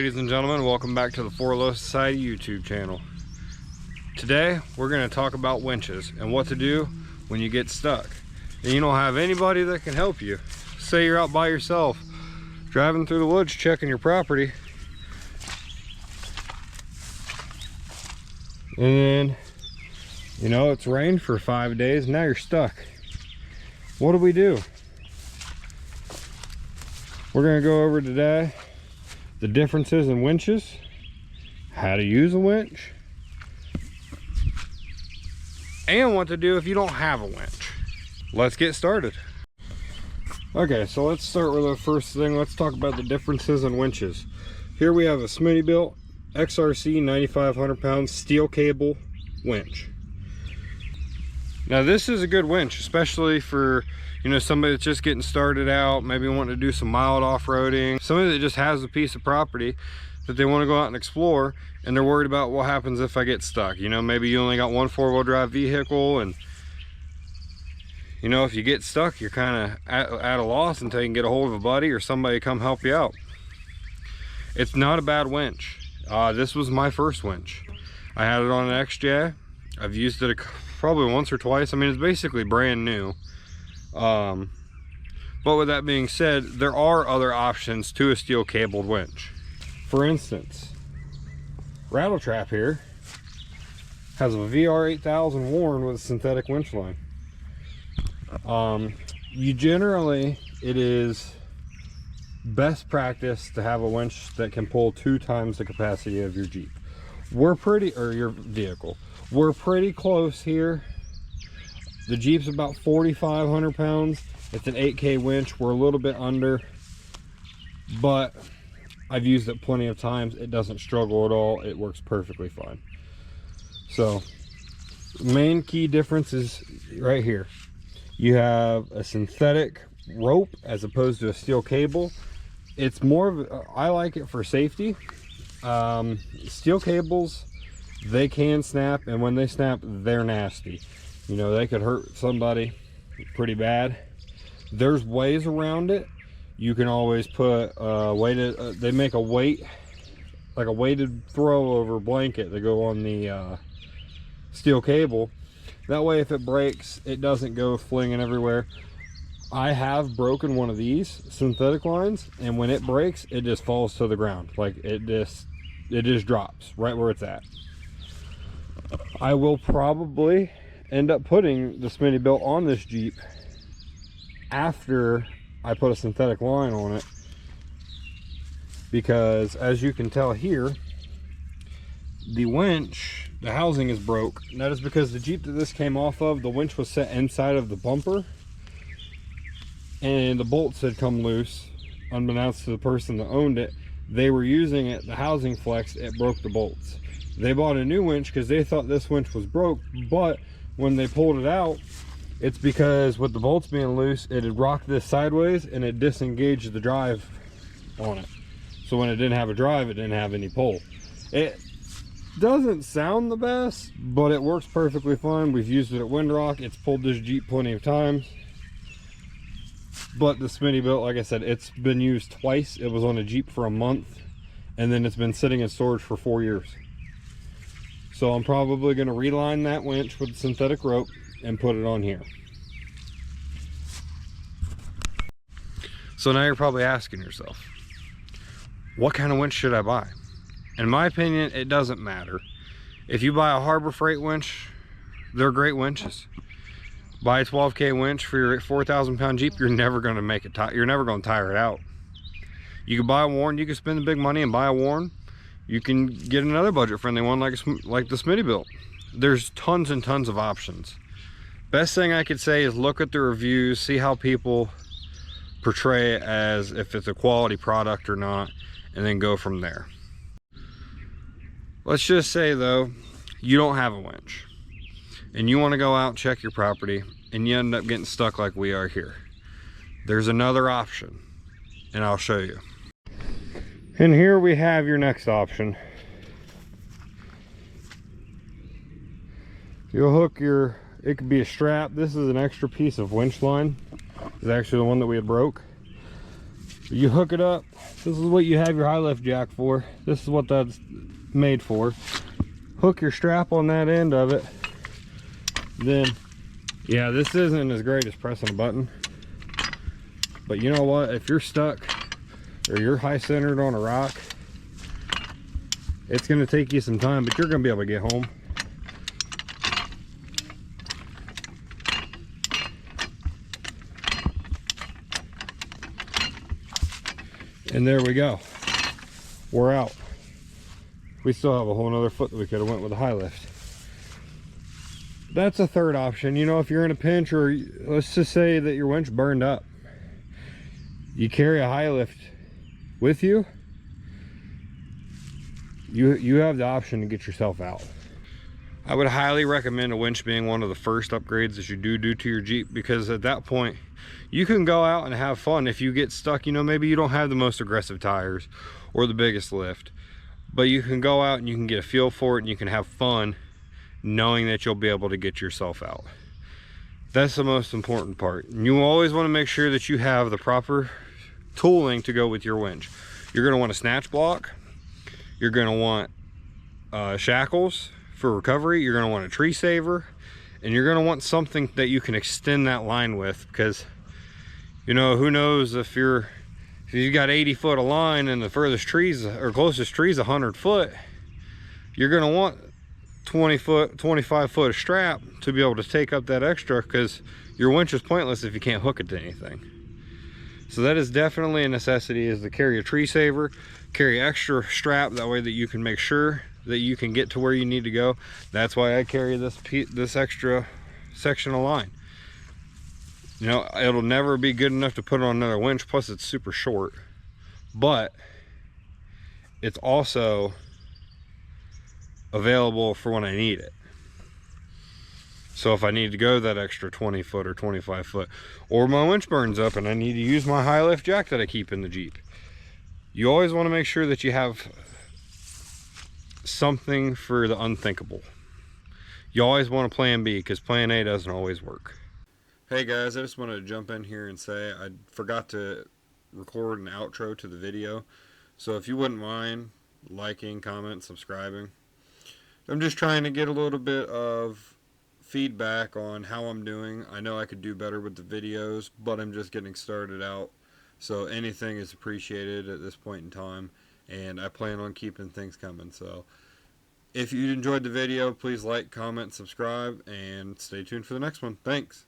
ladies and gentlemen, welcome back to the For Low Society YouTube channel. Today we're going to talk about winches and what to do when you get stuck and you don't have anybody that can help you. Say you're out by yourself driving through the woods checking your property, and then it's rained for 5 days and now you're stuck. What do we do? We're going to go over today the differences in winches, how to use a winch, and what to do if you don't have a winch. Let's get started. Okay, so let's start with the first thing. Let's talk about the differences in winches. Here we have a Smittybilt XRC 9,500 pound steel cable winch. Now this is a good winch, especially for somebody that's just getting started out, maybe wanting to do some mild off-roading, somebody that just has a piece of property that they want to go out and explore, and they're worried about what happens if I get stuck. Maybe you only got one four-wheel drive vehicle, and if you get stuck, you're kind of at a loss until you can get a hold of a buddy or somebody to come help you out. It's not a bad winch. This was my first winch. I had it on an XJ. I've used it probably once or twice. I mean, it's basically brand new. But with that being said, there are other options to a steel cabled winch. For instance, Rattle Trap here has a VR 8000 Warren with a synthetic winch line. It is best practice to have a winch that can pull 2 times the capacity of your Jeep. Your vehicle. We're pretty close here. The Jeep's about 4,500 pounds. It's an 8K winch. We're a little bit under, but I've used it plenty of times. It doesn't struggle at all. It works perfectly fine. So the main key difference is right here. You have a synthetic rope as opposed to a steel cable. It's more of I like it for safety. Steel cables, they can snap, and when they snap, they're nasty. They could hurt somebody pretty bad. There's ways around it. You can always put they make a weight, like a weighted throw over blanket that go on the steel cable. That way, if it breaks, it doesn't go flinging everywhere. I have broken one of these synthetic lines, and when it breaks, it just falls to the ground. Like it just drops right where it's at. I will probably end up putting the Smittybilt on this Jeep after I put a synthetic line on it, because as you can tell here, the winch, the housing is broke. And that is because the Jeep that this came off of, the winch was set inside of the bumper and the bolts had come loose. Unbeknownst to the person that owned it, they were using it, the housing flexed, it broke the bolts. They bought a new winch because they thought this winch was broke, but when they pulled it out, it's because with the bolts being loose, it had rocked this sideways and it disengaged the drive on it. So when it didn't have a drive, it didn't have any pull. It doesn't sound the best, but it works perfectly fine. We've used it at Windrock. It's pulled this Jeep plenty of times. But the Smittybilt, like I said, it's been used twice. It was on a Jeep for a month, and then it's been sitting in storage for 4 years. So I'm probably going to reline that winch with synthetic rope and put it on here. So now you're probably asking yourself, what kind of winch should I buy? In my opinion, it doesn't matter. If you buy a Harbor Freight winch, they're great winches. Buy a 12K winch for your 4,000 pound Jeep, you're never going to make it you're never going to tire it out. You can buy a Warren. You can spend the big money and buy a Warren. You can get another budget-friendly one like the Smittybilt. There's tons and tons of options. Best thing I could say is look at the reviews, see how people portray it as if it's a quality product or not, and then go from there. Let's just say though, you don't have a winch and you want to go out and check your property and you end up getting stuck like we are here. There's another option, and I'll show you. And here we have your next option. You'll hook it could be a strap. This is an extra piece of winch line. It's actually the one that we had broke. You hook it up. This is what you have your high lift jack for. This is what that's made for. Hook your strap on that end of it. Then, yeah, this isn't as great as pressing a button. But you know what? If you're stuck or you're high centered on a rock, it's going to take you some time, but you're going to be able to get home. And there we go. We're out. We still have a whole nother foot that we could have went with a high lift. That's a third option. You know, if you're in a pinch, or let's just say that your winch burned up, you carry a high lift with you, you have the option to get yourself out. I would highly recommend a winch being one of the first upgrades that you do to your Jeep, because at that point you can go out and have fun. If you get stuck, you know, maybe you don't have the most aggressive tires or the biggest lift, but you can go out and you can get a feel for it and you can have fun knowing that you'll be able to get yourself out. That's the most important part. You always want to make sure that you have the proper tooling to go with your winch. You're going to want a snatch block. You're going to want shackles for recovery. You're going to want a tree saver, and you're going to want something that you can extend that line with, because you know, who knows if you got 80 foot of line and the furthest trees or closest trees 100 foot, you're going to want 20 foot 25 foot of strap to be able to take up that extra, because your winch is pointless if you can't hook it to anything. So that is definitely a necessity, is to carry a tree saver, carry extra strap, that way that you can make sure that you can get to where you need to go. That's why I carry this extra section of line. You know, it'll never be good enough to put on another winch, plus it's super short, but it's also available for when I need it. So if I need to go that extra 20 foot or 25 foot, or my winch burns up and I need to use my high lift jack that I keep in the Jeep, you always want to make sure that you have something for the unthinkable. You always want a plan B, because plan A doesn't always work. Hey guys, I just wanted to jump in here and say I forgot to record an outro to the video. So if you wouldn't mind liking, comment, subscribing. I'm just trying to get a little bit of feedback on how I'm doing. I know I could do better with the videos, but I'm just getting started out. So anything is appreciated at this point in time, and I plan on keeping things coming. So if you enjoyed the video, please like, comment, subscribe, and stay tuned for the next one. Thanks.